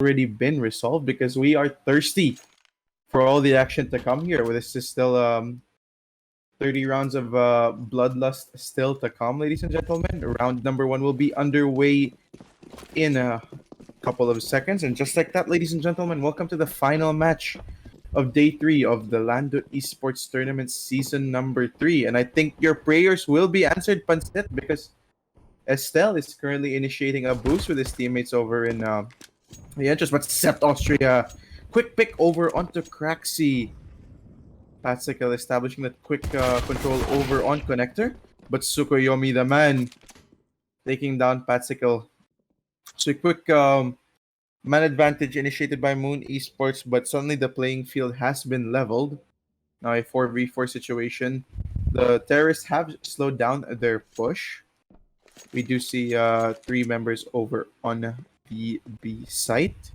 already been resolved because we are thirsty for all the action to come here. This is still 30 rounds of bloodlust still to come, ladies and gentlemen. Round number 1 will be underway in a couple of seconds. And just like that, ladies and gentlemen, welcome to the final match of day 3 of the Lando eSports Tournament season number 3. And I think your prayers will be answered, Pansit, because Estelle is currently initiating a boost with his teammates over in the entrance. But Sept Austria, quick pick over onto Craxy. Patsicle establishing that quick control over on Connector. But Tsukuyomi, the man, taking down Patsicle. So a quick man advantage initiated by Moon Esports, but suddenly the playing field has been leveled. Now a 4v4 situation. The terrorists have slowed down their push. We do see 3 members over on the B site.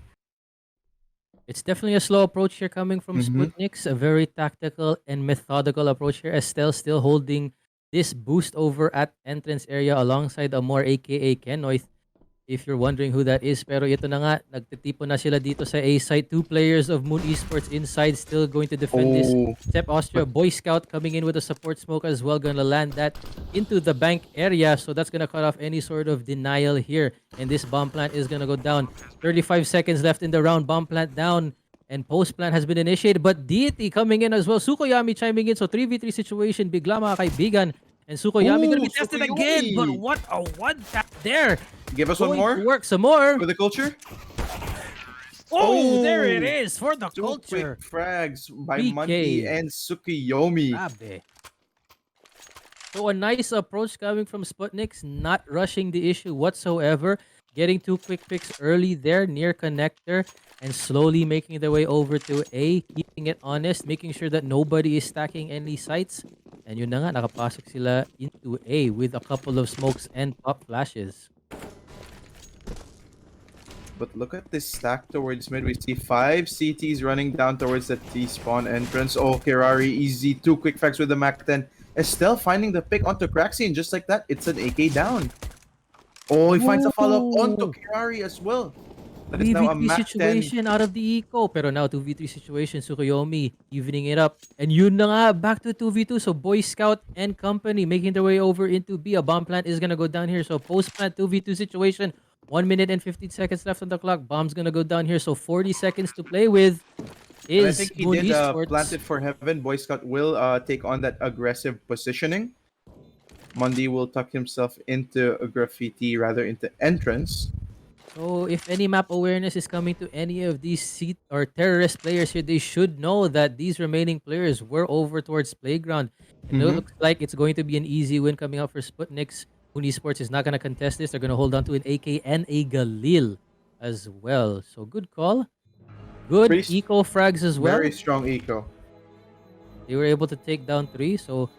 It's definitely a slow approach here coming from SPUTNIKS, a very tactical and methodical approach here. Estelle still holding this boost over at entrance area alongside Amor aka Kenoith. If you're wondering who that is, pero ito na nga, nagtitipon na sila dito sa A site. 2 players of Moon Esports inside still going to defend this. Step Austria, Boy Scout coming in with a support smoke as well, gonna land that into the bank area. So that's gonna cut off any sort of denial here. And this bomb plant is gonna go down. 35 seconds left in the round, bomb plant down. And post plant has been initiated, but Deity coming in as well. Sukoyami chiming in, so 3v3 situation, bigla mga kaibigan. And Sukoyami gonna be tested again, but what a one tap there. Give us one more. Work some more for the culture. Oh, there it is for the 2 culture. quick frags by BK. Mundi and Tsukuyomi. Grabe. So a nice approach coming from SPUTNIKS, not rushing the issue whatsoever, getting 2 quick picks early there near connector and slowly making their way over to A, keeping it honest, making sure that nobody is stacking any sites. And yun na nga, nakapasok sila into A with a couple of smokes and pop flashes. But look at this stack towards mid. We see 5 CTs running down towards the T-spawn entrance. Oh, Kirari, easy. 2 quick frags with the Mac 10. Estelle finding the pick onto Craxy, and just like that, it's an AK down. Oh, he finds a follow-up onto Kirari as well. That is now a 3v3 Mac 10. situation out of the eco. Pero now 2v3 situation, Tsukuyomi evening it up. And yun na nga, back to 2v2. So Boy Scout and company making their way over into B. A bomb plant is gonna go down here. So post plant 2v2 situation. 1 minute and 15 seconds left on the clock. Bomb's gonna go down here. So 40 seconds to play with. I think he did plant it for heaven. Boy Scout will take on that aggressive positioning. Mundi will tuck himself into a graffiti, rather into entrance. So if any map awareness is coming to any of these seat or terrorist players here, they should know that these remaining players were over towards playground. And it looks like it's going to be an easy win coming out for SPUTNIKS. Moon Esports is not going to contest this. They're going to hold on to an AK and a Galil as well. So good call. Good eco frags as well. Very strong eco. They were able to take down 3. So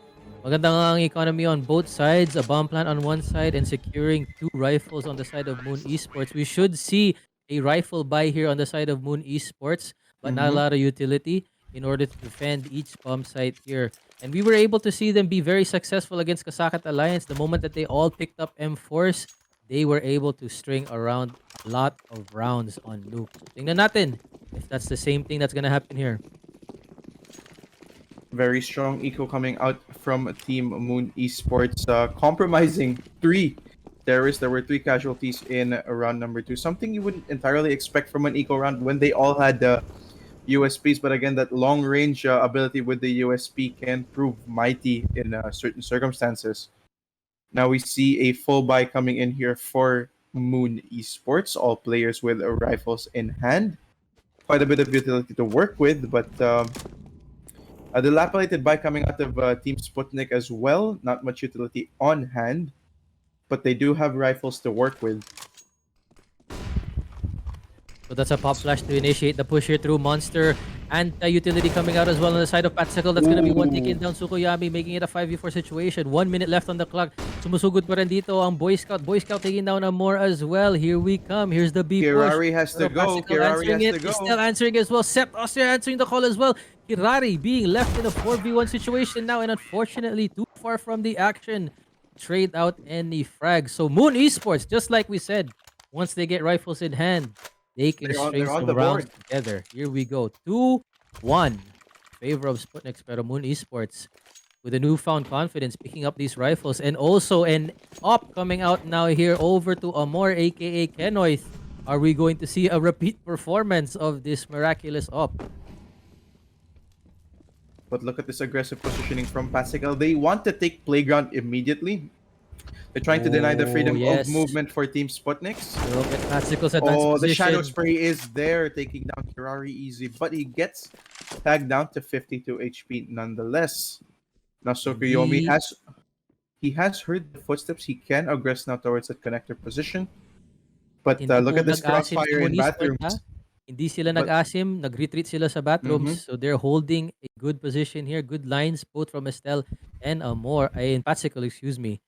magandang ang economy on both sides. A bomb plant on one side and securing 2 rifles on the side of Moon Esports. We should see a rifle buy here on the side of Moon Esports, but not a lot of utility in order to defend each bomb site here. And we were able to see them be very successful against Kasakat Alliance. The moment that they all picked up M4s, they were able to string around a lot of rounds on Nuke. Tingnan natin if that's the same thing that's gonna happen here. Very strong eco coming out from Team Moon Esports, compromising 3 terrorists. There were 3 casualties in round number 2. Something you wouldn't entirely expect from an eco round when they all had USPs, but again, that long range ability with the USP can prove mighty in certain circumstances. Now we see a full buy coming in here for Moon Esports, all players with rifles in hand. Quite a bit of utility to work with, but a dilapidated buy coming out of Team Sputnik as well. Not much utility on hand, but they do have rifles to work with. So that's a pop flash to initiate the push here through Monster. Anti-utility coming out as well on the side of Patsicle. That's going to be one taken down. Tsukuyomi making it a 5v4 situation. 1 minute left on the clock. Sumusugod pa rin dito ang Boy Scout. Boy Scout taking down Amor as well. Here we come. Here's the B push. Kirari has to go. Kirari has to go. He's still answering as well. Sept Austria answering the call as well. Kirari being left in a 4v1 situation now, and unfortunately too far from the action. Trade out any frags. So Moon Esports, just like we said, once they get rifles in hand, they can They're string on some the rounds board. together. Here we go. 2-1 favor of Sputniks, pero Moon Esports with a newfound confidence picking up these rifles, and also an op coming out now here over to Amor aka Kenoith. Are we going to see a repeat performance of this miraculous op? But look at this aggressive positioning from Pascal. They want to take playground immediately. They're trying to deny the Oh, freedom of yes. movement for Team Sputniks. Look at Patsicle's advanced Oh, the shadow position. spray is there, taking down Kirari easy, but he gets tagged down to 52 HP nonetheless. Now And Sokuyomi has heard the footsteps. He can aggress now towards that connector position. At But hindi look po at this nag-asim si crossfire Moon in Esports, bathrooms. Hindi sila But nag-asim, nag-retreat sila sa mhm. bathrooms. So they're holding a good position here, good lines both from Estelle and Amor, ay, Patsicle, excuse me.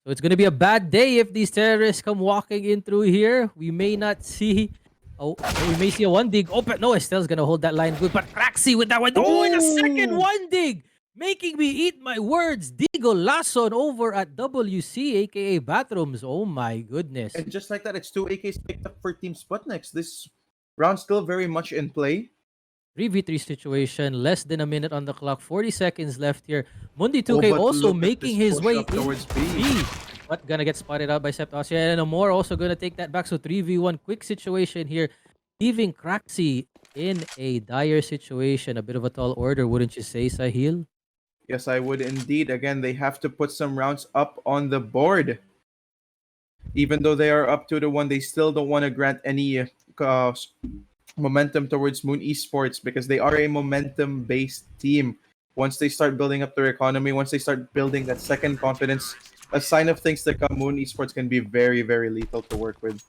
So it's gonna be a bad day if these terrorists come walking in through here. We may not see, oh, we may see a one dig. Oh, but no, Estelle's gonna hold that line good. But Craxy with that one. Oh, and a second Oh, one dig, making me eat my words. Digo Lason over at WC, aka Bathrooms. Oh my goodness. and just like that, it's two AKs picked up for Team Sputniks. This round still very much in play. 3v3 situation, less than a minute on the clock, 40 seconds left here. Mundi Oh, 2K but also look at making this his push way up towards into B. B. But gonna get spotted out by Septasia, and Amor also gonna take that back. So 3v1 quick situation here, leaving Craxy in a dire situation. A bit of a tall order, wouldn't you say, Sahil? Yes, I would indeed. Again, they have to put some rounds up on the board. Even though they are up 2-1, they still don't want to grant any momentum towards Moon Esports because they are a momentum based team. Once they start building up their economy, once they start building that second confidence, a sign of things to come, Moon Esports can be very, very lethal to work with.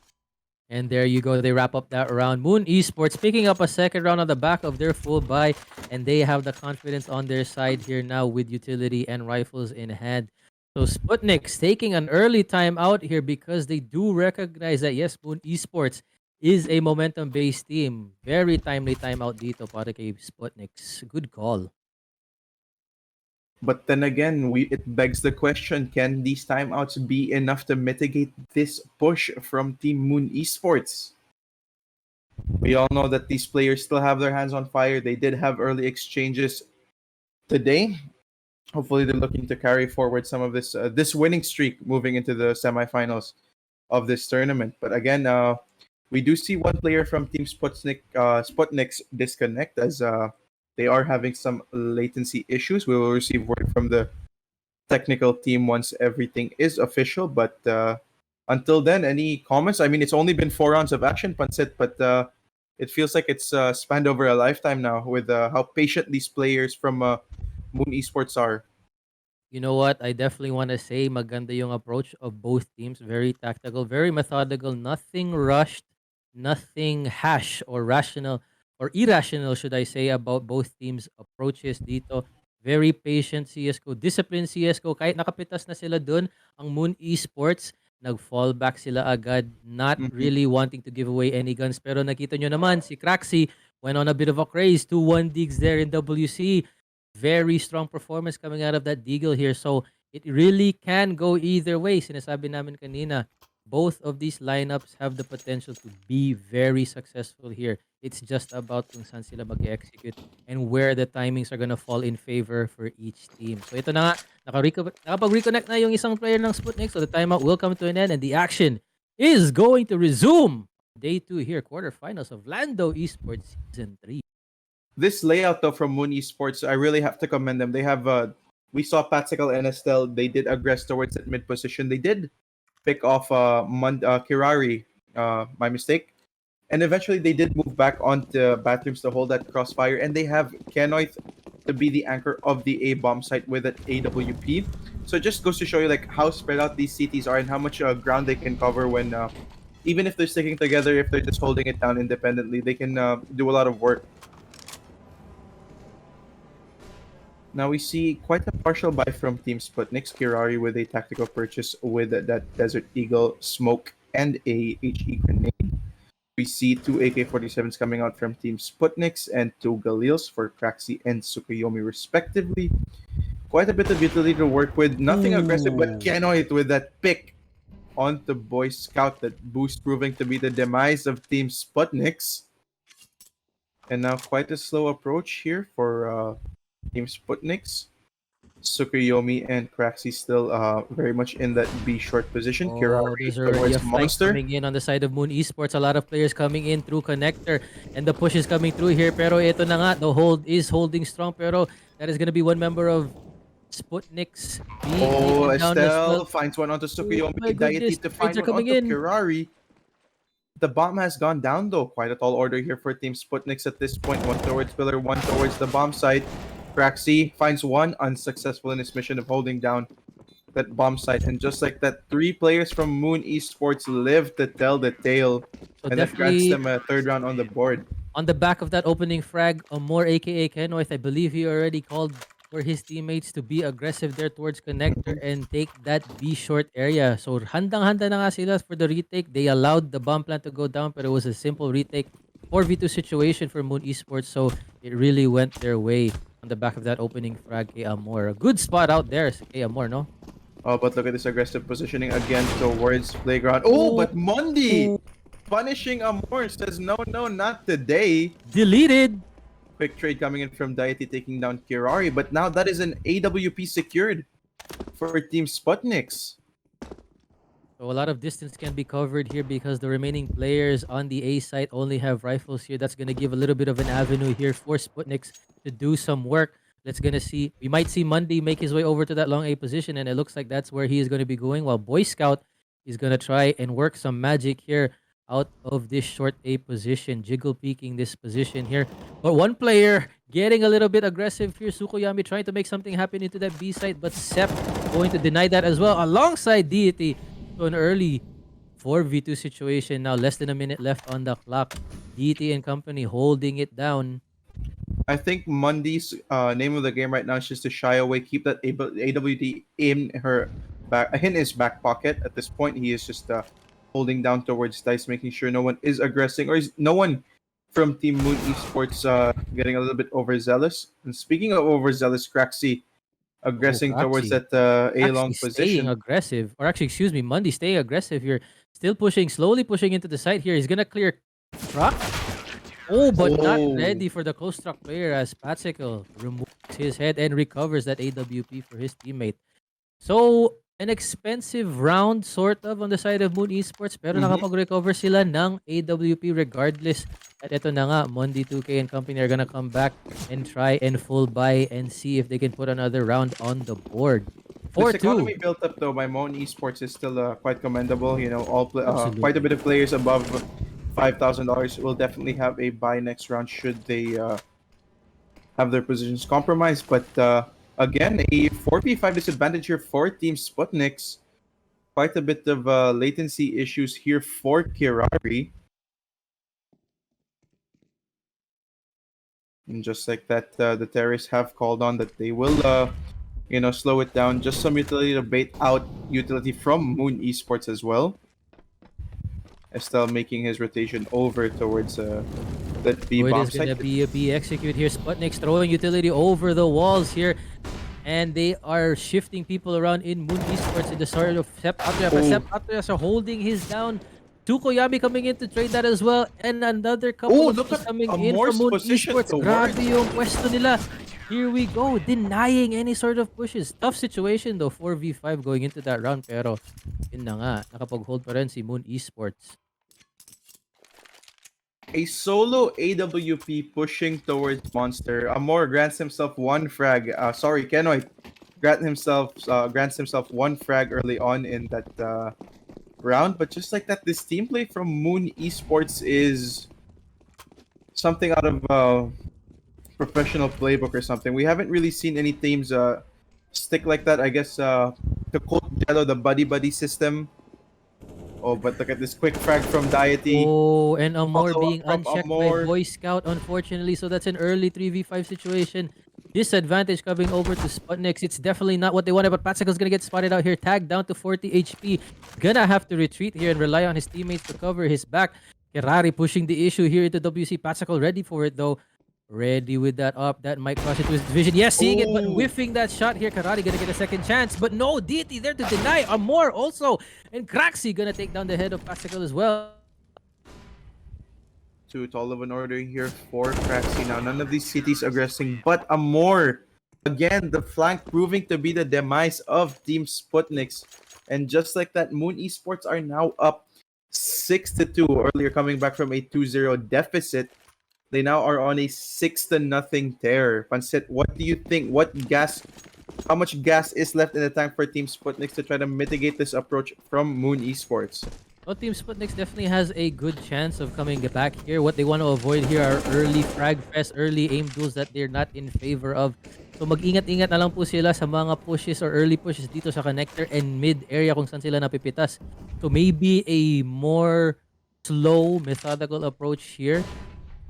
And there you go. They wrap up that round. Moon Esports picking up a second round on the back of their full buy, and they have the confidence on their side here now with utility and rifles in hand. So Sputniks taking an early time out here because they do recognize that yes, Moon Esports is a momentum-based team. Very timely timeout dito para kay Sputniks. Good call. But then again, it begs the question: can these timeouts be enough to mitigate this push from Team Moon Esports? We all know that these players still have their hands on fire. They did have early exchanges today. Hopefully, they're looking to carry forward some of this winning streak moving into the semifinals of this tournament. But again, we do see one player from Team Sputniks disconnect as they are having some latency issues. We will receive word from the technical team once everything is official. But until then, any comments? I mean, it's only been 4 rounds of action, Pansit, but it feels like it's spanned over a lifetime now with how patient these players from Moon Esports are. You know what? I definitely want to say maganda yung approach of both teams. Very tactical, very methodical, nothing rushed, nothing hash or rational or irrational, should I say, about both teams' approaches dito. Very patient CSGO, disciplined CSGO. Kahit nakapitas na sila dun, ang Moon Esports, nag-fall back sila agad, not Mhm. really wanting to give away any guns. Pero nakita nyo naman, si Craxy went on a bit of a craze. 2-1 digs there in WC. Very strong performance coming out of that Deagle here. So it really can go either way. Sinasabi namin kanina, both of these lineups have the potential to be very successful here. It's just about kung saan sila mag-execute and where the timings are gonna fall in favor for each team. So ito na nga, nakapag-reconnect na yung isang player ng Sputnik. So the timeout will come to an end and the action is going to resume. Day 2 here, quarterfinals of Lando Esports Season 3. This layout though from Moon Esports, I really have to commend them. They have we saw Patsical and Estelle. They did aggress towards that mid position. They did pick off Kirari, my mistake. And eventually they did move back onto bathrooms to hold that crossfire. And they have Kenoith to be the anchor of the A bomb site with that AWP. So it just goes to show you like how spread out these CTs are and how much ground they can cover when even if they're sticking together, if they're just holding it down independently, they can do a lot of work. Now we see quite a partial buy from Team Sputniks. Kirari with a tactical purchase with that Desert Eagle smoke and a HE grenade. We see two AK-47s coming out from Team Sputniks and two Galils for Kraxi and Tsukuyomi respectively. Quite a bit of utility to work with. Nothing aggressive, but Ooh. Kenoit with that pick. onto Boy Scout. That boost proving to be the demise of Team SPUTNIKS. And now quite a slow approach here for Team SPUTNIKS. Tsukuyomi and Kraxi still very much in that B short position. Oh, Kirari there's already a towards fight Monster. coming in on the side of Moon Esports. A lot of players coming in through connector, and the push is coming through here. Pero ito na nga, the hold is holding strong. Pero that is gonna be one member of SPUTNIKS being Oh, taken down as Estelle well. finds one onto Oh Tsukuyomi. my Deity goodness, to trades find are one coming onto in. Kirari. The bomb has gone down though. Quite a tall order here for Team SPUTNIKS at this point. One towards pillar, one towards the bomb site. Kraxi finds one, unsuccessful in his mission of holding down that bomb site. And just like that, 3 players from Moon Esports live to tell the tale. So And that grants definitely them a third round on the board. on the back of that opening frag, more aka Kenoith, I believe he already called for his teammates to be aggressive there towards connector and take that B short area. So handang-handa na nga sila for the retake. They allowed the bomb plant to go down, but it was a simple retake 4v2 situation for Moon Esports. So it really went their way on the back of that opening frag, kay Amor. A good spot out there, kay Amor, no? Oh, but look at this aggressive positioning again towards Playground. Oh, but Mundi punishing Amor says, no, not today. Deleted. Quick trade coming in from Deity taking down Kirari, but now that is an AWP secured for Team SPUTNIKS. So a lot of distance can be covered here because the remaining players on the A site only have rifles here. That's going to give a little bit of an avenue here for SPUTNIKS to do some work. Let's gonna see. We might see Mundy make his way over to that long A position, and it looks like that's where he is going to be going. While Boy Scout is going to try and work some magic here out of this short A position, jiggle peeking this position here. But one player getting a little bit aggressive here. Tsukuyomi trying to make something happen into that B site, but Sep going to deny that as well alongside Deity. So an early 4v2 situation now, less than a minute left on the clock. Deity and company holding it down. I think Mundy's name of the game right now is just to shy away, keep that AWD in his back pocket. At this point, he is just holding down towards Dice, making sure no one is aggressing, or is no one from Team Moon Esports getting a little bit overzealous. And speaking of overzealous, Kraxi aggressing towards Kraxi. that A long Actually staying position. aggressive, or actually, excuse me, Mundy staying aggressive here. Still pushing, slowly pushing into the site here. He's gonna clear truck. Oh, but not ready for the close struck player as Patsicle removes his head and recovers that AWP for his teammate. So, an expensive round sort of on the side of Moon Esports, pero nakapag-recover sila ng AWP regardless. At ito na nga, Mondi 2K and company are gonna come back and try and full buy and see if they can put another round on the board. This 4-2. economy built up though by Moon Esports is still quite commendable. You know, Absolutely. quite a bit of players above $5,000 will definitely have a buy next round should they have their positions compromised. But again, a 4v5 disadvantage here for Team SPUTNIKS. Quite a bit of latency issues here for Kirari. And just like that, the terrorists have called on that they will, slow it down. Just some utility to bait out utility from Moon Esports as well. Estelle making his rotation over towards that B So it bomb is going to site. be a B execute here. SPUTNIKS throwing utility over the walls here. And they are shifting people around in Moon Esports in the sort of Sep Atria. But Sep Atria are holding his down. Tsukuyomi coming in to trade that as well. And another couple of look coming at in Amor's from Moon position Esports. towards- Grabe yung pwesto nila. Here we go. Denying any sort of pushes. Tough situation though. 4v5 going into that round. Pero yun na nga. Nakapag-hold pa rin si Moon Esports. A solo AWP pushing towards Monster. Amor grants himself one frag. Kenoit grants himself one frag early on in that round. But just like that, this team play from Moon Esports is something out of professional playbook or something. We haven't really seen any teams stick like that. I guess to quote Jello, the buddy system. Oh, but look at this quick frag from Deity. Oh, and Amor Follow-up being from unchecked Amor. by Boy Scout, unfortunately. So that's an early 3v5 situation. Disadvantage coming over to SPUTNIKS. It's definitely not what they wanted, but Patsicle's gonna get spotted out here. Tagged down to 40 HP. Gonna have to retreat here and rely on his teammates to cover his back. Kirari pushing the issue here into WC. Patsicle ready for it though. Ready with that up. That might cross into his vision. Yes, seeing it, but Oh. whiffing that shot here. Karate gonna get a second chance. But no, DT there to deny. Amor also. And Kraxi gonna take down the head of Pasical as well. Too tall of an order here for Craxy now. None of these cities aggressing, but Amor. Again, the flank proving to be the demise of Team Sputniks. And just like that, Moon Esports are now up 6-2. Earlier coming back from a 2-0 deficit. They now are on a 6-0 tear. Pansit, what do you think? How much gas is left in the tank for Team Sputniks to try to mitigate this approach from Moon Esports? Well, Team SPUTNIKS definitely has a good chance of coming back here. What they want to avoid here are early frag fest, early aim duels that they're not in favor of. So mag-ingat-ingat na lang po sila sa mga pushes or early pushes dito sa connector and mid area kung saan sila napipitas. So maybe a more slow, methodical approach here.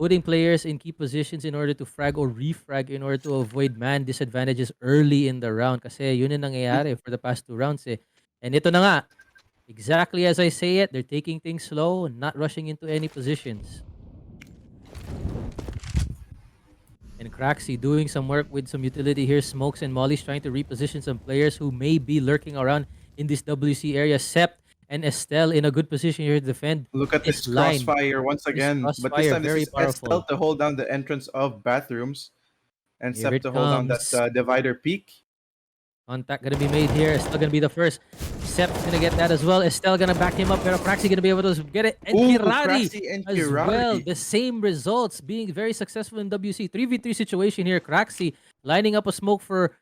Putting players in key positions in order to frag or refrag in order to avoid man disadvantages early in the round. Kasi yun yung nangyayari for the past 2 rounds eh. And ito na nga, exactly as I say it, they're taking things slow, not rushing into any positions. And Craxy doing some work with some utility here. Smokes and Molly's trying to reposition some players who may be lurking around in this WC area. Sept and Estelle in a good position here to defend. Look at this line. crossfire once again. But this crossfire, time very this is powerful. Estelle to hold down the entrance of bathrooms. And Here Sept it to hold down that comes. divider peak. Contact gonna be made here. Estelle gonna be the first. Sept's gonna get that as well. Estelle gonna back him up. Pero Craxy gonna be able to get it. And Ooh, Kirari Craxy and as Kirari. well. The same results. Being very successful in WC. 3v3 situation here. Craxy lining up a smoke for,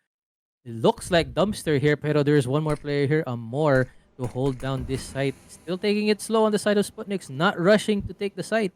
it looks like dumpster here. Pero there's one more player here. Amor to hold down this site. Still taking it slow on the side of Sputniks. Not rushing to take the site.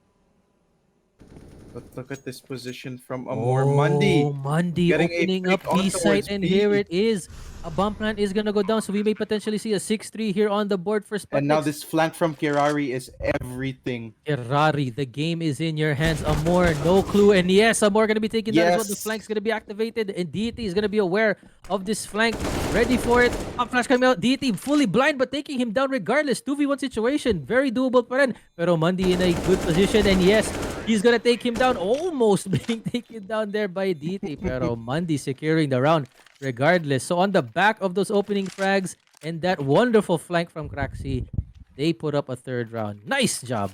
But look at this position from Amor. Mundi. Mundi getting a opening up pick on B site, towards and B. here it is. A bomb plant is gonna go down, so we may potentially see a 6-3 here on the board for Sputniks. And now this flank from Kirari is everything. Kirari, the game is in your hands. Amor, no clue. And yes, Amor gonna be taking that as well. The Yes. flank's gonna be activated, and DT is gonna be aware of this flank. Ready for it. Up flash coming out. DT fully blind, but taking him down regardless. 2v1 situation. Very doable pa rin. Pero Mundi in a good position, and yes, he's gonna take him down. Almost being taken down there by DT. Pero Mundi securing the round regardless. So on the back of those opening frags and that wonderful flank from Craxy, they put up a third round. Nice job.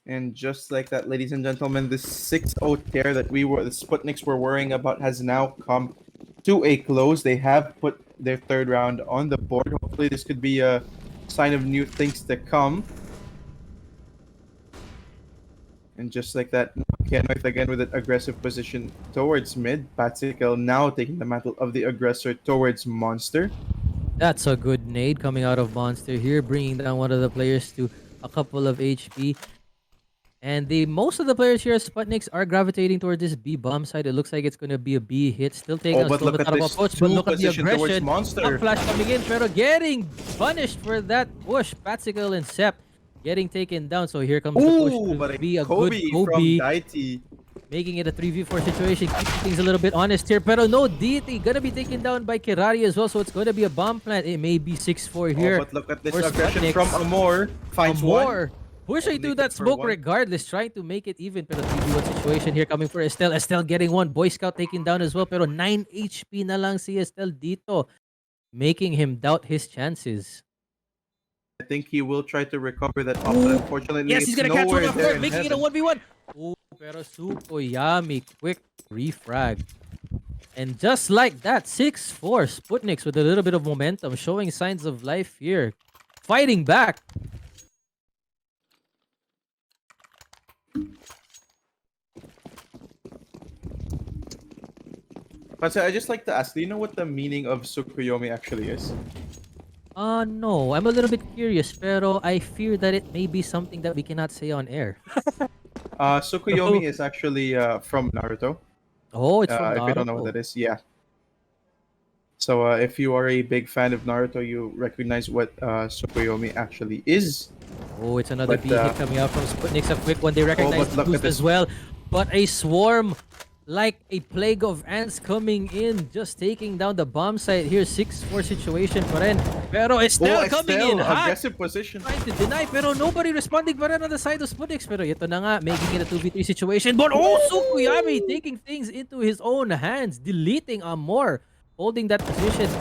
And just like that, ladies and gentlemen, this 6-0 tear that the Sputniks were worrying about has now come to a close. They have put their third round on the board. Hopefully this could be a sign of new things to come. And just like that, Kenneth again with an aggressive position towards mid. Patsikel now taking the mantle of the aggressor towards Monster. That's a good nade coming out of Monster here, bringing down one of the players to a couple of HP. And most of the players here at Sputniks are gravitating towards this B bomb side. It looks like it's going to be a B hit. Still taking a but slow look at out of this approach, but two look at the position towards aggression. Monster. Up flash coming in, pero getting punished for that push. Patsicle and Sept getting taken down. So here comes the push Ooh, to but a be a Kobe good from Kobe, Daiti. making it a 3v4 situation, keeping things a little bit honest here. Pero no, DT gonna be taken down by Kirari as well, so it's gonna be a bomb plant. It may be 6-4 here. But look at this for aggression Sputniks. from Amor. Finds one. Amor pushing Only through that good for smoke one. regardless, trying to make it even. Pero 3v1 situation here coming for Estelle. Estelle getting one. Boy Scout taken down as well. Pero 9 HP na lang si Estelle dito, making him doubt his chances. I think he will try to recover that off, but unfortunately, Yes, he's it's gonna catch one nowhere off there guard, in making it a heaven. 1v1. Oh, pero super yummy. Quick refrag. And just like that, 6-4. Sputniks with a little bit of momentum, showing signs of life here. Fighting back. But I just like to ask, do you know what the meaning of Tsukuyomi actually is? No. I'm a little bit curious, pero I fear that it may be something that we cannot say on air. Tsukuyomi is actually from Naruto. Oh, it's from Naruto. If you don't know what that is, yeah. So if you are a big fan of Naruto, you recognize what Tsukuyomi actually is. Oh, it's another But, B hit coming out from Sputniks. A quick one. They recognize but the look at boost this. as well. But a swarm like a plague of ants coming in, just taking down the bomb site here. 6-4 situation pa rin. Pero Estelle coming in Estelle, hot. aggressive position. Trying to deny, pero nobody responding pa rin on the side of SPUTNIKS. Pero ito na nga, making it a 2v3 situation. But also Kuyami taking things into his own hands, deleting Amor, holding that position.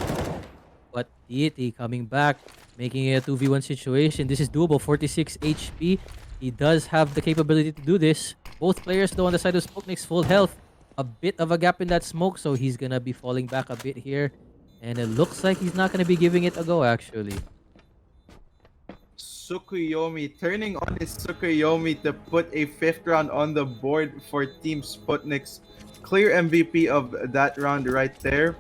But Deity coming back, making it a 2v1 situation. This is doable, 46 HP. He does have the capability to do this. Both players though on the side of SPUTNIKS full health. A bit of a gap in that smoke, so he's gonna be falling back a bit here. And it looks like he's not gonna be giving it a go actually. Tsukuyomi turning on his Tsukuyomi to put a 5th round on the board for Team SPUTNIKS. Clear MVP of that round right there.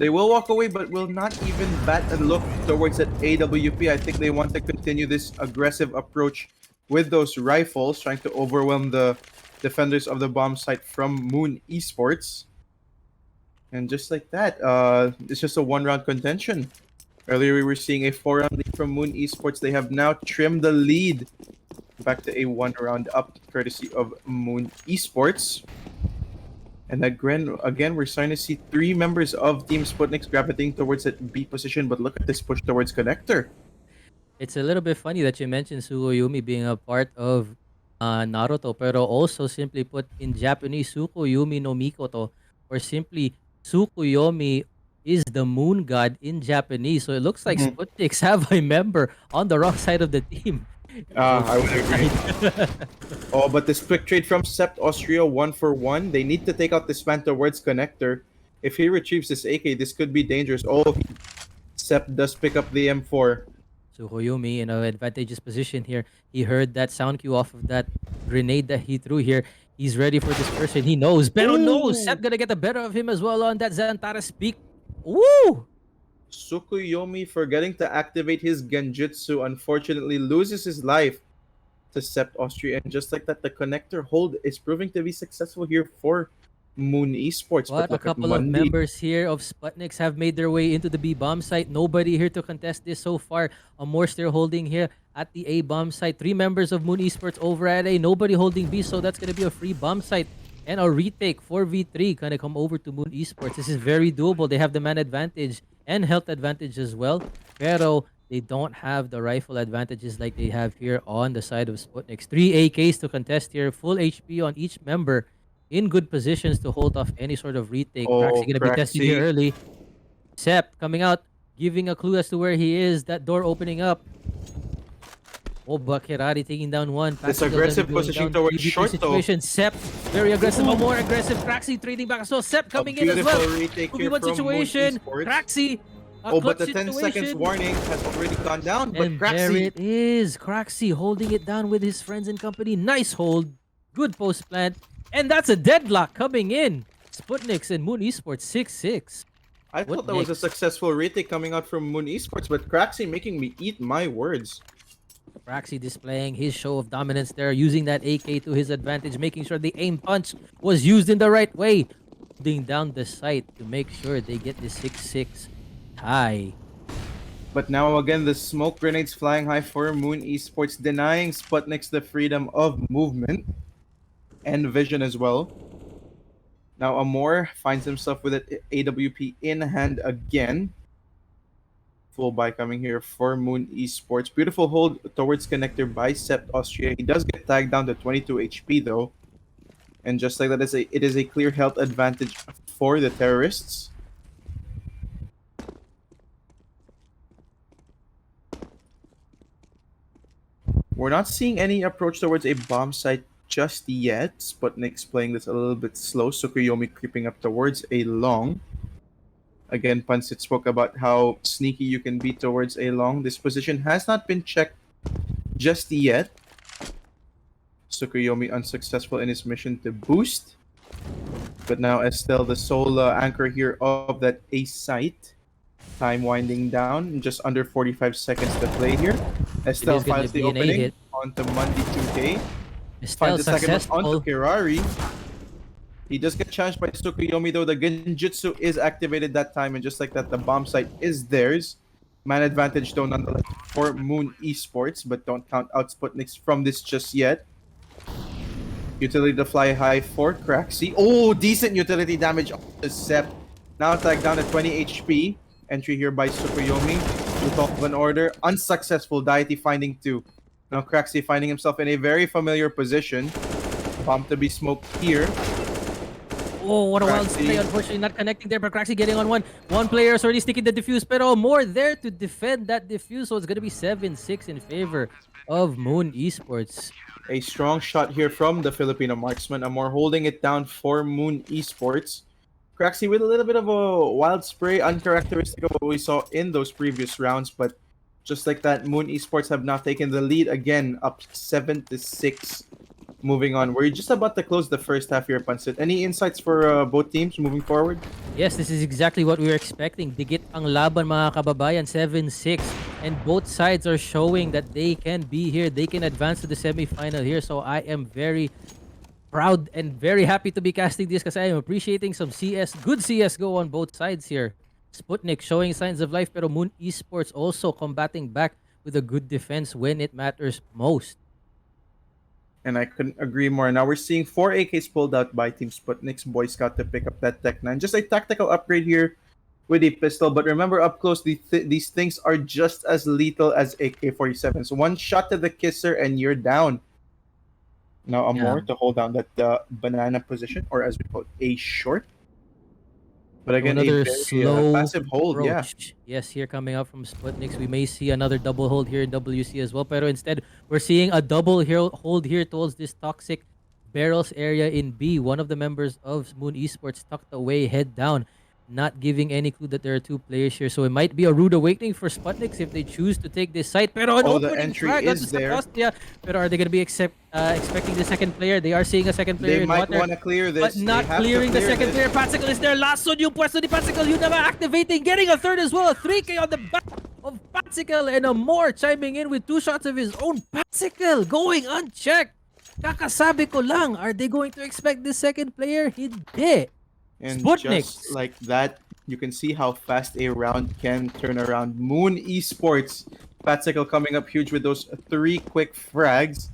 They will walk away, but will not even bat a look towards that AWP. I think they want to continue this aggressive approach with those rifles, trying to overwhelm the defenders of the bomb site from Moon eSports. And just like that, it's just a 1-round contention. Earlier, we were seeing a 4-round lead from Moon eSports. They have now trimmed the lead back to a 1-round up, courtesy of Moon eSports. And again, we're starting to see 3 members of Team SPUTNIKS gravitating towards that B position. But look at this push towards Connector. It's a little bit funny that you mentioned Tsukuyomi being a part of Naruto, pero also simply put in Japanese, Tsukuyomi no Mikoto, or simply Tsukuyomi is the moon god in Japanese. So it looks like SPUTNIKS have a member on the wrong side of the team. I would agree. Oh, but this quick trade from Sept Austria, 1-for-1. They need to take out this man towards Connector. If he retrieves this AK, this could be dangerous. Oh, Sept does pick up the M4. Tsukuyomi in an advantageous position here. He heard that sound cue off of that grenade that he threw here. He's ready for this person. He knows. Pero no, Sept gonna get the better of him as well on that Xantares peak. Woo! Tsukuyomi, forgetting to activate his Genjutsu, unfortunately loses his life to Sept Austria. And just like that, the Connector hold is proving to be successful here for Moon eSports. But a couple of members here of SPUTNIKS have made their way into the B bomb site. Nobody here to contest this so far. Amor still holding here at the A bomb site. 3 members of Moon eSports over at A. Nobody holding B, so that's going to be a free bomb site. And a retake 4v3 gonna come over to Moon eSports. This is very doable. They have the man advantage and health advantage as well. Pero they don't have the rifle advantages like they have here on the side of SPUTNIKS. 3 AKs to contest here. Full HP on each member. In good positions to hold off any sort of retake. Praxi gonna be tested here early. Sept coming out, giving a clue as to where he is. That door opening up. Oh, Bakirari taking down one. This aggressive position towards short though. Sept, very aggressive, more aggressive. Praxi trading back as well. Sept coming in as well. 2v1 situation. Praxi. Oh, but the 10 seconds warning has already gone down. But and there Praxi, it is. Praxi holding it down with his friends and company. Nice hold. Good post plant. And that's a deadlock coming in. SPUTNIKS and Moon eSports 6-6. I thought that was a successful retake coming out from Moon eSports, but Praxi making me eat my words. Praxi displaying his show of dominance there, using that AK to his advantage, making sure the aim punch was used in the right way. Holding down the site to make sure they get the 6-6 tie. But now again, the smoke grenades flying high for Moon eSports, denying SPUTNIKS the freedom of movement and vision as well. Now Amor finds himself with an AWP in hand again. Full buy coming here for Moon eSports. Beautiful hold towards Connector by Sept Austria. He does get tagged down to 22 HP though. And just like that, it is a clear health advantage for the terrorists. We're not seeing any approach towards a bomb site just yet. SPUTNIKS playing this a little bit slow. Tsukuyomi creeping up towards a long. Again, Pansit spoke about how sneaky you can be towards a long. This position has not been checked just yet. Tsukuyomi unsuccessful in his mission to boost. But now Estelle, the sole anchor here of that A site. Time winding down. Just under 45 seconds to play here. Estelle finds the opening onto Monday 2K. Estelle Finds the second successful. one onto Kirari. He does get challenged by Tsukuyomi though. The Genjutsu is activated that time, and just like that, the bomb site is theirs. Man advantage though nonetheless for Moon eSports, but don't count out SPUTNIKS from this just yet. Utility to fly high for Craxy. Oh, decent utility damage on the Sep. Now attack down to 20 HP. Entry here by Tsukuyomi. With all of an order. Unsuccessful. Deity finding 2. Now Craxy finding himself in a very familiar position. Bomb to be smoked here. Oh, what a wild Craxy. play. Unfortunately, not connecting there, but Craxy getting on one. One player is already sticking the defuse, pero more there to defend that defuse. So it's going to be 7-6 in favor of Moon Esports. A strong shot here from the Filipino marksman. Amor holding it down for Moon Esports. Craxy with a little bit of a wild spray, uncharacteristic of what we saw in those previous rounds, but just like that, Moon Esports have now taken the lead again, up 7-6. Moving on, we're just about to close the first half here, Pansit. Any insights for both teams moving forward? Yes, this is exactly what we were expecting. Digit ang laban, mga kababayan, 7-6. And both sides are showing that they can be here. They can advance to the semifinal here. So I am very proud and very happy to be casting this because I am appreciating some good CSGO on both sides here. Sputnik showing signs of life, pero Moon Esports also combating back with a good defense when it matters most. And I couldn't agree more. Now we're seeing 4 AKs pulled out by Team Sputnik's Boy Scout to pick up that Tech 9. Just a tactical upgrade here with a pistol. But remember, up close, these things are just as lethal as AK-47s. One shot to the kisser and you're down. Now Amor to hold down that banana position, or as we call it, a short. But again, another a very, slow passive hold, approach. Yes, here coming up from Sputniks, we may see another double hold here in WC as well. Pero instead, we're seeing a double hold here towards this toxic barrels area in B. One of the members of Moon Esports tucked away, head down, not giving any clue that there are two players here. So it might be a rude awakening for Sputniks if they choose to take this site. Pero an the opening entry frag is onto there. Sakostia. Pero are they going to be expecting the second player? They are seeing a second player They in might water. want to clear this. But not clearing the second player. Patsicle is there. Last on yung pwesto ni Patsicle. Yun na nga, activating. Getting a third as well. A 3K on the back of Patsicle. And a more chiming in with 2 shots of his own. Patsicle going unchecked. Kakasabi ko lang. Are they going to expect this second player? Hindi. And Sputniks. just like that, you can see how fast a round can turn around. Moon Esports. Patsicle coming up huge with those 3 quick frags.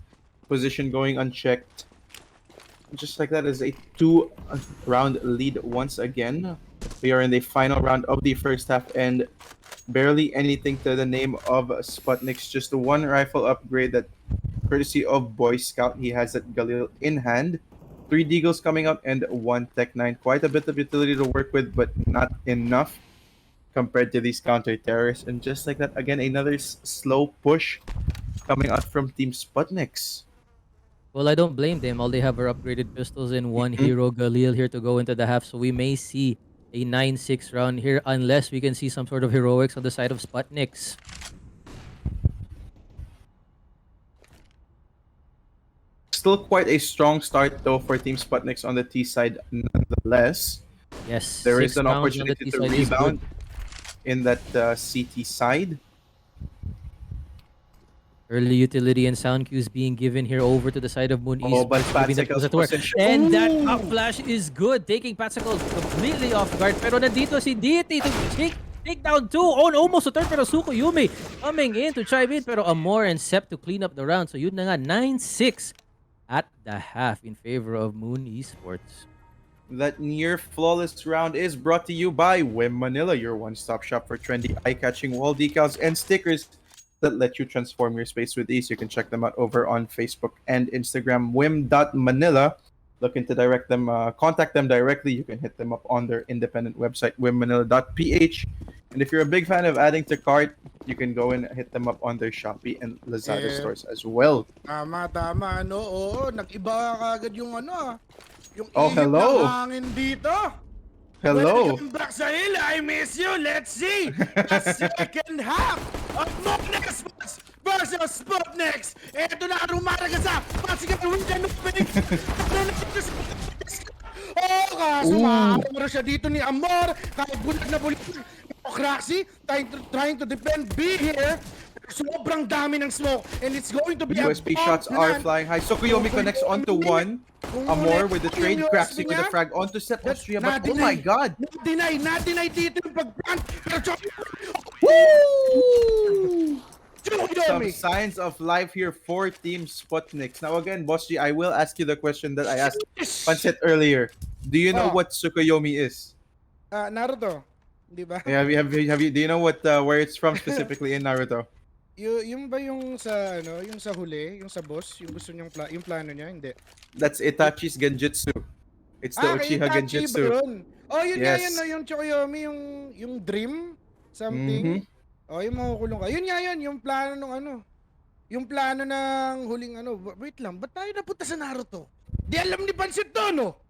Position going unchecked. Just like that is a 2-round lead once again. We are in the final round of the first half and barely anything to the name of Sputniks. Just the 1 rifle upgrade that courtesy of Boy Scout. He has that Galil in hand. 3 Deagles coming out and 1 Tech 9. Quite a bit of utility to work with, but not enough compared to these counter-terrorists. And just like that, again, another slow push coming out from Team Sputniks. Well, I don't blame them. All they have are upgraded pistols and 1 hero Galil here to go into the half. So we may see a 9-6 round here unless we can see some sort of heroics on the side of Sputniks. Still quite a strong start though for Team Sputniks on the T side nonetheless. Yes, There 6 is an rounds on the opportunity T to side is good. rebound in that CT side. Early utility and sound cues being given here over to the side of Moon Oh, Esports. but giving the Patsicle's close at work. position. And that Ooh! up flash is good, taking Patsicle completely off guard. Pero nandito si Deity to take down 2 on almost a third. Pero Tsukuyomi coming in to chime in. Pero Amor and Sep to clean up the round. So yun na nga, 9-6 at the half in favor of Moon Esports. That near flawless round is brought to you by Wim Manila, your one-stop shop for trendy eye-catching wall decals and stickers that let you transform your space with ease. You can check them out over on Facebook and Instagram, wim.manila. Looking to contact them directly. You can hit them up on their independent website, wimmanila.ph. And if you're a big fan of adding to cart, you can go and hit them up on their Shopee and Lazada stores as well. Tama, ano, oo, nag-iba agad yung ano, yung hello. ng hangin dito. Hello. Welcome back sa hill, I miss you. Let's see the second half of Monex versus Sputniks. Ito na rumaraga sa Patsicle Weekend Opening. Oh, kaso maaamura siya dito ni Amor. Kahit bulag na bulag. Craxy trying to defend B here. Sobrang dami ng smoke and it's going to be USP shots are flying high. Tsukuyomi connects onto 1. Amor with the trade. Craxy with the frag onto Set Austria. But oh my god! Na-deny dito yung pag-plant. Pero Woo! some Yomi. signs of life here for Team Sputniks. Now again, Boss G, I will ask you the question that I asked Pansit earlier. Do you know Oh. what Tsukuyomi is? Naruto. Di ba? Do you know what where it's from specifically in Naruto? Yung ba yung sa ano, yung sa huli, yung sa boss, yung gusto niyang yung plano niya, hindi. That's Itachi's Genjutsu. It's the Kay Uchiha Itachi ba Genjutsu. yun? Oh, yun nga Yes. yun, no, yung Tsukuyomi, yung dream, something. Oh, yung makukulong ka. Yun nga yun, yung plano ng ano. Yung plano ng huling ano. Wait lang, ba't tayo napunta sa Naruto? Di alam ni Pansit to, no?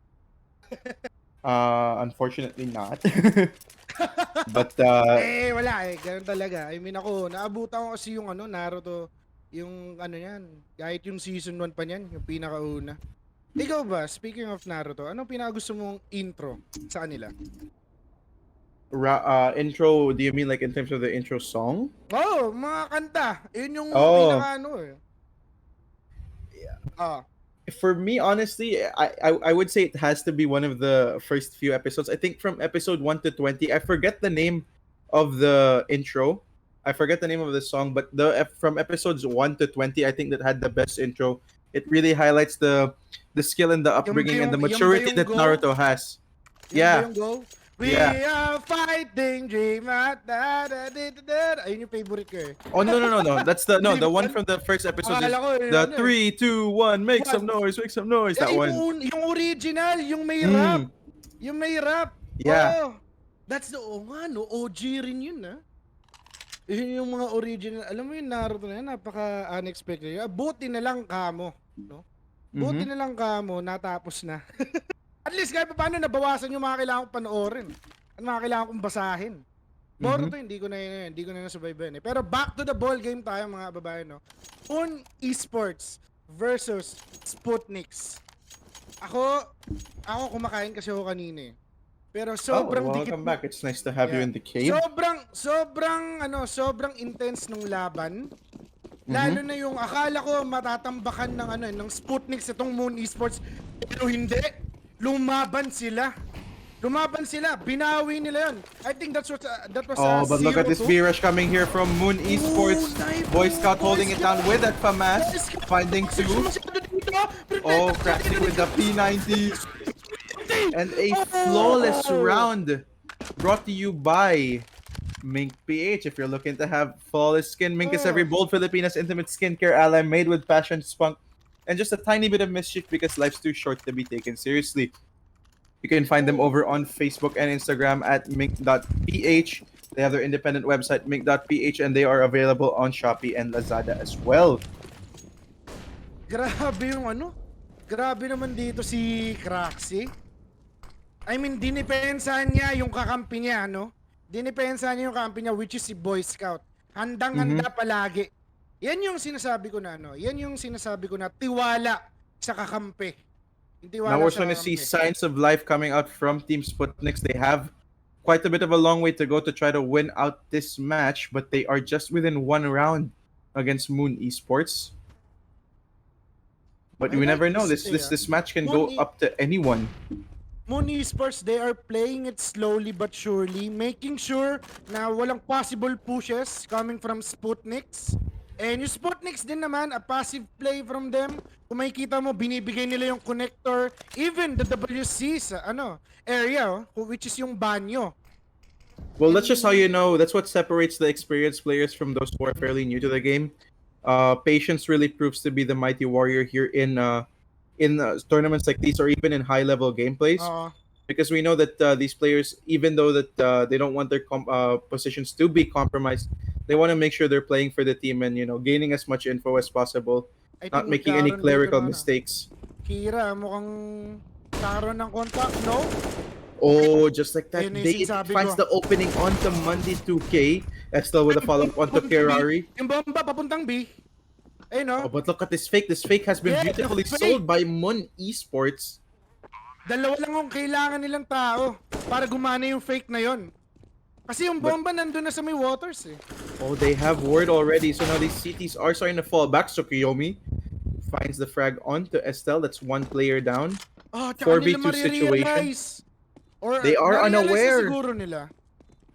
Unfortunately not. But Wala eh. Ganun talaga. I mean ako, naabutan ko kasi yung ano, Naruto. Yung ano yan. Kahit yung season 1 pa niyan, yung pinakauna. Ikaw ba, speaking of Naruto, anong pinakagusto mong intro sa kanila? intro, do you mean like in terms of the intro song? Oh, mga kanta. Yun yung Oh. pinaka ano eh. For me, honestly, I would say it has to be one of the first few episodes. I think from episode 1 to 20, I forget the name of the intro. I forget the name of the song, but from episodes 1 to 20, I think that had the best intro. It really highlights the skill and the upbringing and the maturity that Naruto has. Yeah. Yung go? We are fighting dream at ayun yung favorite ko eh. Oh no. That's the one from the first episode. Akala ko, The 3, 2, 1, make some noise, make some noise. That one. Yung original, yung may rap. Yung may rap. Yeah. Oh, that's the OG rin yun Yun yung mga original. Alam mo yung Naruto na yan, napaka-unexpected. Buti na lang kamo. No? Buti na lang kamo, natapos na. At least kahit paano nabawasan yung mga kailangan kong panoorin. At mga kailangan kong basahin. Boruto hindi ko na nasubaybayan eh. Pero back to the ball game tayo mga babae, no. eSports versus SPUTNIKS. Ako kumakain kasi ako kanina eh. Pero sobrang dikit. Welcome back. It's nice to have you in the cave. Sobrang intense nung laban. Lalo na yung akala ko matatambakan ng SPUTNIKS itong Moon eSports. Pero hindi. Lumaban sila. Binawi nila yun. I think that was but look at this V-Rush coming here from Moon eSports. Boy Scout holding it down with that FAMAS. Finding 2. Oh, crashing with the P90. And a flawless round brought to you by Mink PH. If you're looking to have flawless skin, Mink is every bold Filipinas intimate skincare ally made with passion, spunk, and just a tiny bit of mischief because life's too short to be taken seriously. You can find them over on Facebook and Instagram at mink.ph. They have their independent website, mink.ph, and they are available on Shopee and Lazada as well. Grabe yung Grabe naman dito si Craxy. I mean, dinipensahan niya yung kakampi niya, Dinipensahan niya yung kakampi niya, which is si Boy Scout. Handang-handa palagi. Yan yung sinasabi ko na tiwala sa kakampi. Now we're starting to see signs of life coming out from Team Sputniks. They have quite a bit of a long way to go to try to win out this match, but they are just within 1 round against Moon eSports. But we never know. This match can go up to anyone. Moon eSports, they are playing it slowly but surely, making sure na walang possible pushes coming from SPUTNIKS. And yung SPUTNIKS din naman, a passive play from them. Kung makikita mo, binibigay nila yung connector, even the WC sa area, which is yung banyo. Well, that's just how you know. That's what separates the experienced players from those who are fairly new to the game. Patience really proves to be the mighty warrior here in tournaments like these, or even in high-level gameplays. Because we know that these players, even though that they don't want their positions to be compromised, they want to make sure they're playing for the team and gaining as much info as possible, not making any clerical mistakes. Kira, mukhang karoon ng contact, no? Oh, just like that, they finds the opening onto Monday 2K. Estel with a follow-up onto Ferrari. Yung bomba papuntang B. Oh, but look at this fake. This fake has been beautifully sold by Moon eSports. Dalawa lang ang kailangan nilang tao para gumana yung fake na yon. Kasi yung bomba nandun na sa may waters eh. Oh, they have word already. So now these CTs are starting to fall back. So Kiyomi finds the frag onto Estel. That's 1 player down. 4v2 situation. Or they are unaware. Siguro nila.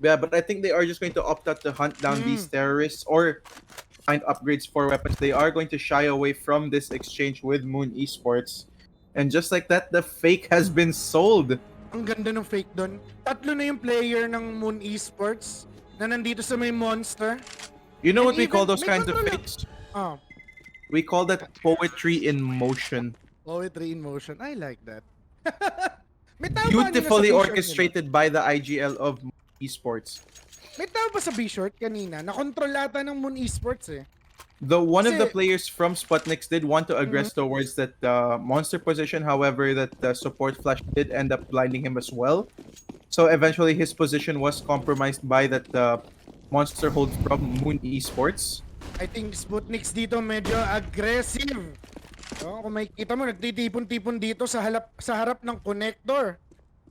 Yeah, but I think they are just going to opt out to hunt down these terrorists or find upgrades for weapons, they are going to shy away from this exchange with Moon Esports. And just like that, the fake has been sold. Ang ganda ng fake doon. Tatlo na yung player ng Moon Esports na nandito sa may monster. You know And what we call even- those may kinds of control fakes? Ah, We call that poetry in motion. poetry in motion. I like that. May tao ba kanina sa Beautifully B-short orchestrated by the IGL of Moon Esports. nila? May tao ba sa B-short kanina? Na-control ata ng Moon Esports eh. One of the Kasi- players from SPUTNIKS did want to aggress towards that monster position. However, that support flash did end up blinding him as well. So eventually, his position was compromised by that monster hold from Moon Esports. I think SPUTNIKS dito medyo aggressive. Kung makikita mo, nagtitipon-tipon dito sa harap ng connector.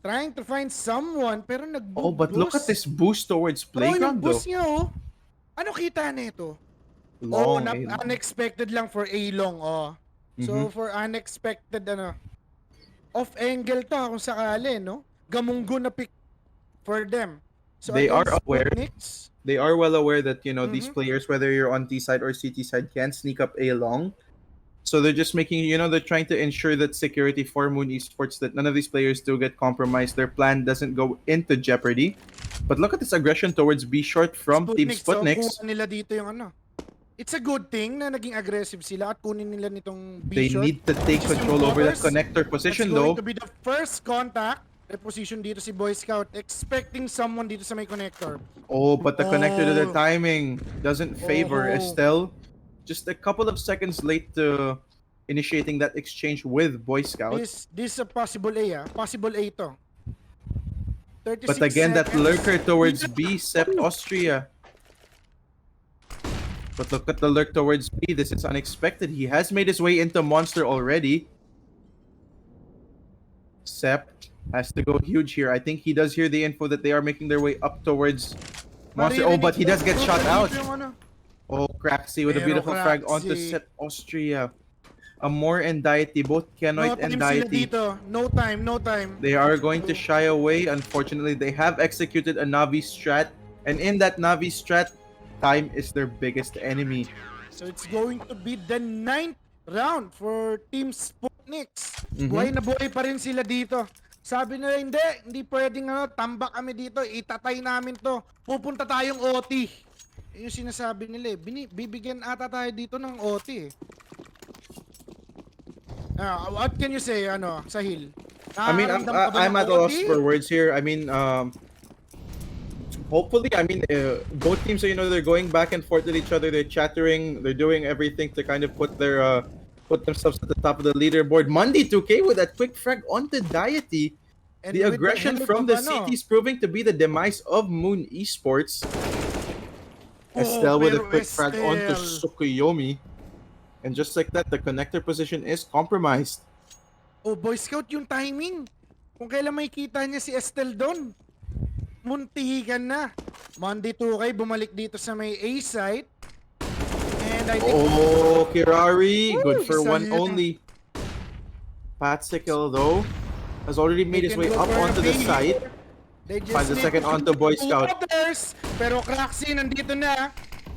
Trying to find someone, pero nag-boost. Oh, but look at this boost towards Bro, yung playground though. boost niya oh. Ano kita nito? Long. Unexpected lang for A-long, oh. So, for unexpected, off-angle to kung sakali, no? Gamunggo na pick for them. So, They are against aware. SPUTNIKS, They are well aware that these players, whether you're on T side or CT side, can sneak up A long. So they're just making they're trying to ensure that security for Moon Esports, that none of these players do get compromised. Their plan doesn't go into jeopardy. But look at this aggression towards B short from Team SPUTNIKS. So, kuha nila dito yung It's a good thing na naging aggressive sila at kunin nila nitong They B-short. need to take Just control over that covers. connector That's position going though. to be the first contact. Reposition dito si Boy Scout, expecting someone dito sa may connector. Oh, but the connector to the Oh. timing doesn't favor Oh. Estelle. Just a couple of seconds late to initiating that exchange with Boy Scout. This is a possible A, Possible A to. 36 But again, that seconds. lurker towards B, Sept Austria. But look at the lurk towards B. This is unexpected. He has made his way into Monster already. Sept has to go huge here. I think he does hear the info that they are making their way up towards Monster. Oh, but he does get shot out. Oh, Craxy with a Pero beautiful frag onto Craxy. Sept Austria. Amor and Deity, both No Kenoid time and sila Deity. dito. No time. They are going to shy away. Unfortunately, they have executed a Navi strat. And in that Navi strat, time is their biggest enemy. So it's going to be the 9th round for Team SPUTNIKS. Mhm. Buhay na buhay pa rin sila dito. Sabi nila, hindi pwedeng tambak kami dito, itatay namin to. Pupunta tayong OT. Yung sinasabi nila bibigyan ata tayo dito ng OT. What can you say, Sahil? I mean, Nakaramdam ka ba I'm ng at a loss OT? for words here. I mean, hopefully, both teams are, they're going back and forth with each other. They're chattering. They're doing everything to kind of put themselves at the top of the leaderboard. Monday 2K with that quick frag onto Deity. And The with aggression help from of the CT is proving to be the demise of Moon Esports. Estelle with a pero quick frag onto Estelle. Tsukuyomi. And just like that, the connector position is compromised. Oh, Boy Scout yung timing. Kung kailan makikita niya si Estelle doon. Muntihikan na. Monday 2K bumalik dito sa may A site. And I think Oh, Kirari, good Ooh, for isa one lang. only. Patsicle, though, has already made his can way go up for a onto the B. side. they just Finds the need second to onto Boy do Scout. others. Pero Craxy nandito na.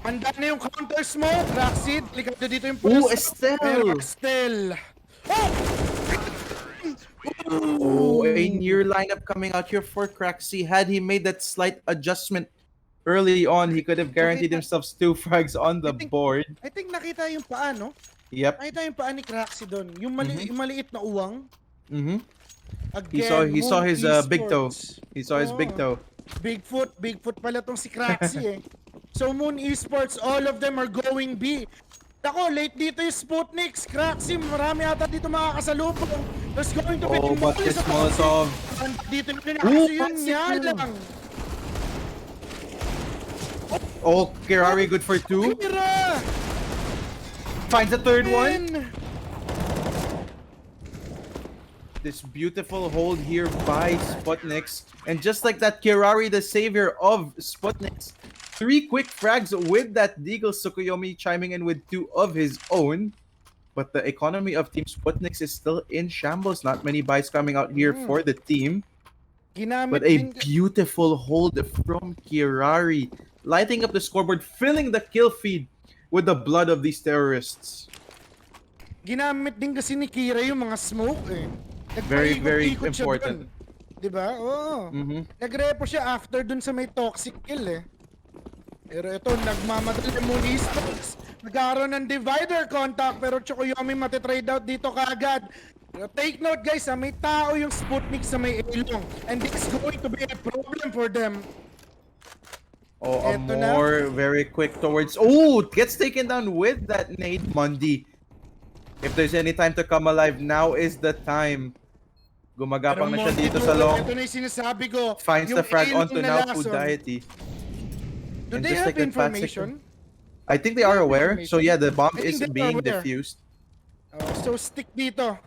Handa na yung counter smoke. Craxy, delikado dito yung Ooh, pulis. Pero Estelle! Estelle. Oh! Oh, a near lineup coming out here for Craxy. Had he made that slight adjustment early on, he could have guaranteed himself 2 frags on the board. I think nakita yung paa, no? Yep. Nakita yung paa ni Craxy doon. Yung maliit na uwang. Mm-hmm. Again, He saw Moon his big toe. Esports. He saw his big toe. Bigfoot pala tong si Craxy eh. So Moon Esports, all of them are going B. Ako, late dito yung SPUTNIKS, Craxy, marami ata dito makakasalubong. There's going to be Oh, but this Molotov. Dito na Ooh, kasi yun Patsy nga Crew. lang. Oh, Kirari good for 2. Tira! Finds a third one. Man! This beautiful hold here by SPUTNIKS. And just like that, Kirari, the savior of SPUTNIKS, 3 quick frags with that Deagle Tsukuyomi chiming in with 2 of his own. But the economy of Team SPUTNIKS is still in shambles. Not many buys coming out here for the team. Ginamit But a din beautiful hold from Kirari, lighting up the scoreboard, filling the kill feed with the blood of these terrorists. Ginamit din kasi ni Kira yung mga smoke eh. Very, very Nagpaikot-ikot siya important. dun. Diba? Oo. Mhm. Nagrepo siya after dun sa may toxic kill eh. Pero ito, nagmamadali mo eSports. Nagkaroon ng divider contact pero Chokoyomi matitrade out dito kaagad. Pero take note guys, may tao yung Sputniks sa may ilong. And this is going to be a problem for them. Oh, Eto na. Amor, very quick towards... Oh, gets taken down with that nade, Mundi. If there's any time to come alive, now is the time. Gumagapang na siya dito sa long. Ito na yung sinasabi ko. Finds the yung frag ilong onto na now to lason. Deity. Do And they just have like that fat information? I think they are aware. So yeah, the bomb I think is they are being aware. diffused. So stick dito.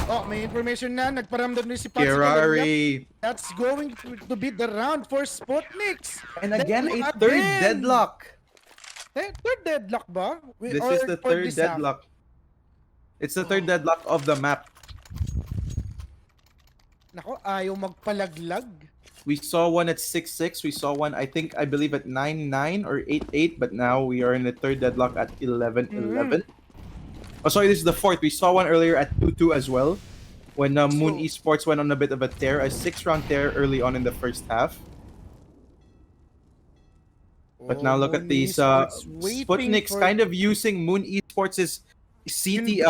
Oh, may information na. Nagparamdam din si Patsy. Kirari. That's going to be the round for Sputniks. And again, a Deadlock third again. deadlock. Third deadlock ba? This Or is the for third this half? deadlock. It's the third deadlock of the map. Nako, ayaw magpalaglag. We saw one at 6-6. We saw one, I believe at 9-9 or 8-8. But now we are in the third deadlock at 11-11. Oh, sorry, this is the fourth. We saw one earlier at 2-2 as well. When Moon eSports went on a bit of a tear. A 6-round tear early on in the first half. But now look at these Sputniks kind of using Moon eSports' CT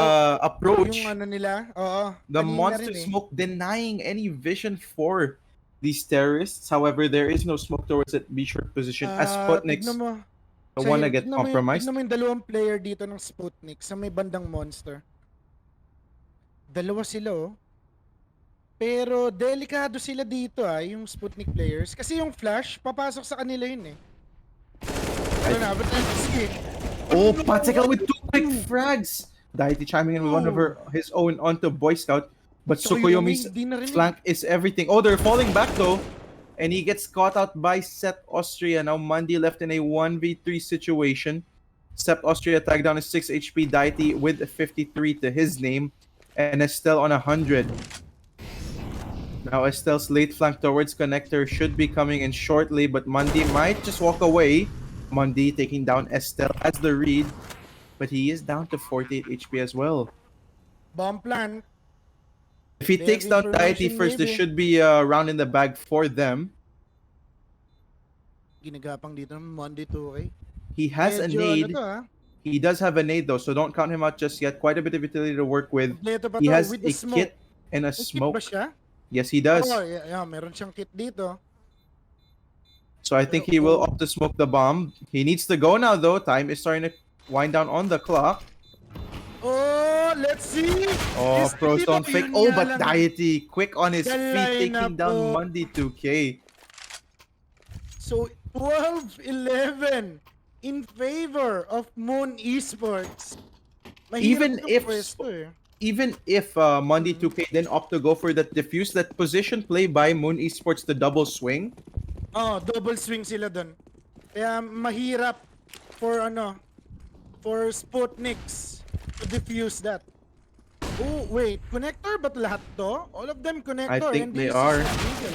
approach. Yung ano nila, oo. The kanina monster rin eh. smoke denying any vision for these terrorists. However, there is no smoke towards that B short position as Sputniks Tignan mo. don't want to get compromised. Tignan mo yung dalawang player dito ng Sputnik sa may bandang monster. Dalawa sila oh. Pero delikado sila dito yung Sputnik players. Kasi yung flash, papasok sa kanila yun eh. Ano na, but let's see. Oh, Patical with 2 quick frags. Daiti chiming in with one of his own onto Boy Scout. But Tsukuyomi's di na rin eh. flank is everything. Oh, they're falling back though. And he gets caught out by Sept Austria. Now Mundi left in a 1v3 situation. Sept Austria tagged down his 6 HP. Daiti with a 53 to his name. And Estelle on 100. Now Estelle's late flank towards connector should be coming in shortly. But Mundi might just walk away. Mundi taking down Estelle as the read. But he is down to 48 HP as well. Bomb plant. If he They takes have down Daiti information, first, this maybe. should be a round in the bag for them. Ginagapang dito ng Monday 2K. He has a Medyo nade. Ano to, He does have a nade though, so don't count him out just yet. Quite a bit of utility to work with. Kompleto pa He to has with a the smoke. kit and a May kit smoke. ba siya? Yes, he does. Oh, yeah, meron siyang kit dito. So I think he will opt to smoke the bomb. He needs to go now though. Time is starting to wind down on the clock. Oh, let's see. Oh, Is pros dito, don't fake. yun Oh, nga but lang. Daiti quick on his The feet, taking lineup, down oh. Mundi 2K. So 12-11 in favor of Moon eSports. Even Mahirap if- yung pwesto eh. Even if Mundi 2K then opt to go for that diffuse, that position play by Moon Esports, the double swing. Oh, double swing sila dun. Kaya mahirap for for Sputniks to defuse that. Oh, wait. Connector ba lahat to? All of them connector. I think and they this is are. illegal.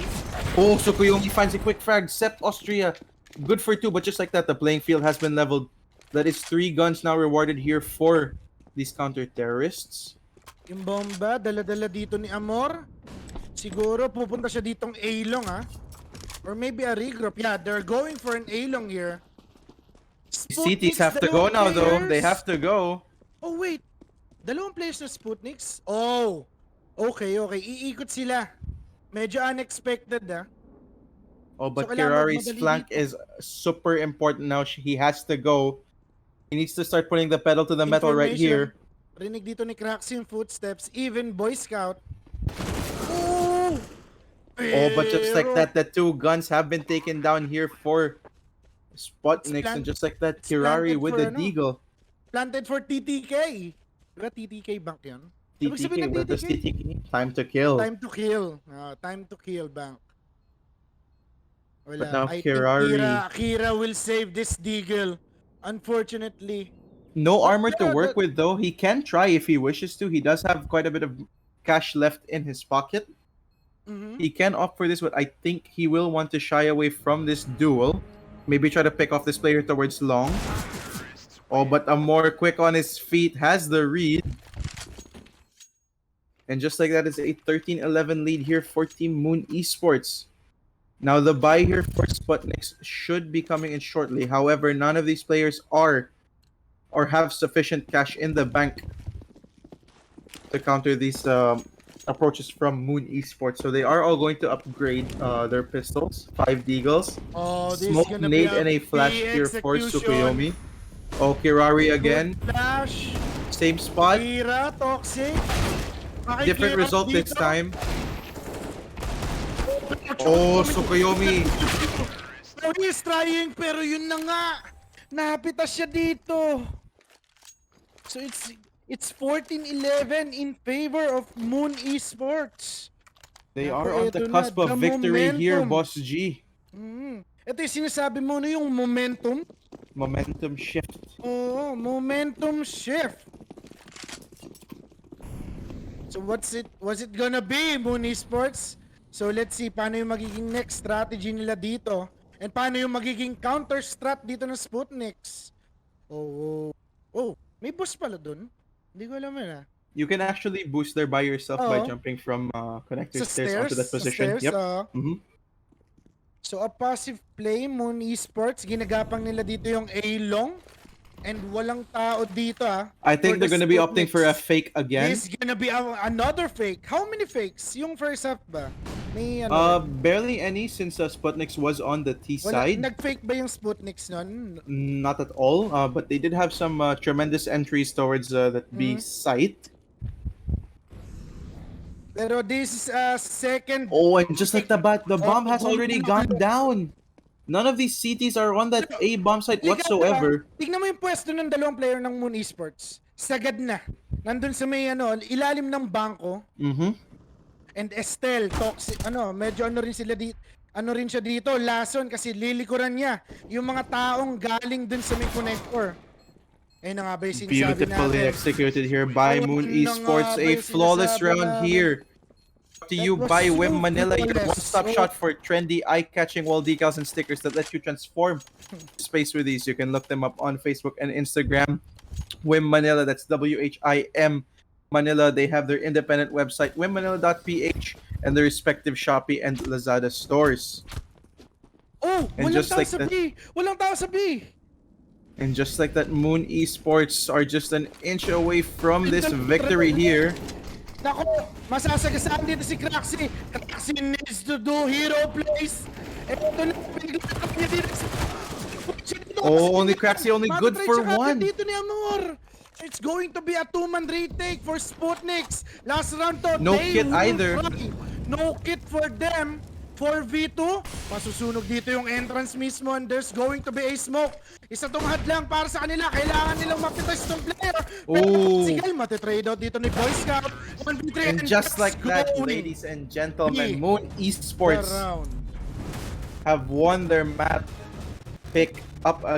Oh, Tsukuyomi finds a quick frag. Sept Austria, good for 2, but just like that, the playing field has been leveled. That is 3 guns now rewarded here for these counter-terrorists. Yung bomba, dala-dala dito ni Amor. Siguro pupunta siya ditong A-long Or maybe a regroup. Yeah, they're going for an A-long here. CTs have to go dalawang now though. They players. have to go. Oh wait, dalawang players na Sputniks? Oh, okay. Iikot sila. Medyo unexpected Oh, but So, kailangan Kirari's magmadali flank dito. is super important now. He has to go. He needs to start putting the pedal to the metal right here. Rinig dito ni Craxy yung footsteps. Even Boy Scout. Oh! Oh, but just like Pero, that, the 2 guns have been taken down here for Sputniks, and just like that, Kirari planted with for the ano? deagle. Planted for TTK. Diba TTK bank yun? Ibig TTK, sabihin ng what does TTK? TTK? Time to kill. Time to kill. Time to kill bank. Wala. But now I Kirari- think Kira will save this deagle. Unfortunately. No armor to yeah, work with though. He can try if he wishes to. He does have quite a bit of cash left in his pocket. Mhm. He can opt for this, but I think he will want to shy away from this duel. Maybe try to pick off this player towards long. Oh, but a more quick on his feet has the read. And just like that, it's a 13-11 lead here for Team Moon Esports. Now the buy here for SPUTNIKS should be coming in shortly. However, none of these players are or have sufficient cash in the bank to counter these approaches from Moon Esports. So they are all going to upgrade their pistols. 5 Deagles. Oh, this is Smoke, gonna be nade, and a flash here for execution. Tsukuyomi. Oh, Kirari again. Good flash. Same spot. Kira, toxic. Different Makikirap result this dito. time. Oh, Tsukuyomi. So he's trying, pero yun na nga. Napitas siya dito. So it's 14-11 in favor of Moon Esports. They Ako, are on the eto na, cusp of the victory here, momentum. Boss G. Ito yung sinasabi mo, no, yung momentum. Momentum shift. Oo, momentum shift. So what's it gonna be, Moon Esports? So let's see paano yung magiging next strategy nila dito. And paano yung magiging counter strat dito ng SPUTNIKS. Oh, may boost pala dun. Hindi ko alam yun. You can actually boost there by yourself by Oo. jumping from connector Sa stairs onto that sa position. stairs, Yep. oo. So a passive play, Moon Esports, ginagapang nila dito yung A-long. And walang tao dito I think they're gonna be opting for a fake again. This gonna be another fake. How many fakes? Yung first half ba? May ano? Barely any since SPUTNIKS was on the T side. Nag-fake ba yung SPUTNIKS nun? Not at all, but they did have some tremendous entries towards that B site. Pero this is second. Oh, and just like the bomb has already gone down. None of these CTs are on that A bomb site whatsoever. Tignan mo yung pwesto ng dalawang player ng Moon Esports. Sagad na. Nandun sa may ilalim ng bangko. And Estelle, toxic, medyo rin sila dito. Rin siya dito, lason kasi lilikuran niya yung mga taong galing dun sa may connector. Ayun na nga ba yung sinasabi Beautifully natin. executed here by Ayun Moon na nga Esports. ba A yung flawless sinasabi round natin. here. To you That was by so Wim Manila, your flawless. one-stop So- shot for trendy, eye-catching wall decals and stickers that let you transform space with these. You can look them up on Facebook and Instagram. Wim Manila, that's WHIM Manila. They have their independent website, wimmanila.ph, and their respective Shopee and Lazada stores. Oh, And walang just tao like sa that- B! Walang tao sa B! And just like that, Moon Esports are just an inch away from this victory here. Nako, masasagasaan dito si Craxy. Craxy needs to do hero plays. Ito na, pinaglaban niya dito. Oh, only Craxy, only good Matatrade for siya kagad one. Dito ni Amor. It's going to be a 2-man retake for SPUTNIKS. Last round to. No they kit will either. try. No kit for them. 4v2. Masusunog dito yung entrance mismo and there's going to be a smoke. Isa tong hadlang para sa kanila. Kailangan nilang mapitas tong player. Pero Ooh. sige, matitrade out dito ni Boy Scout. 1v3 And just like that, going. ladies and gentlemen, B. Moon Esports Round. have won their map pick up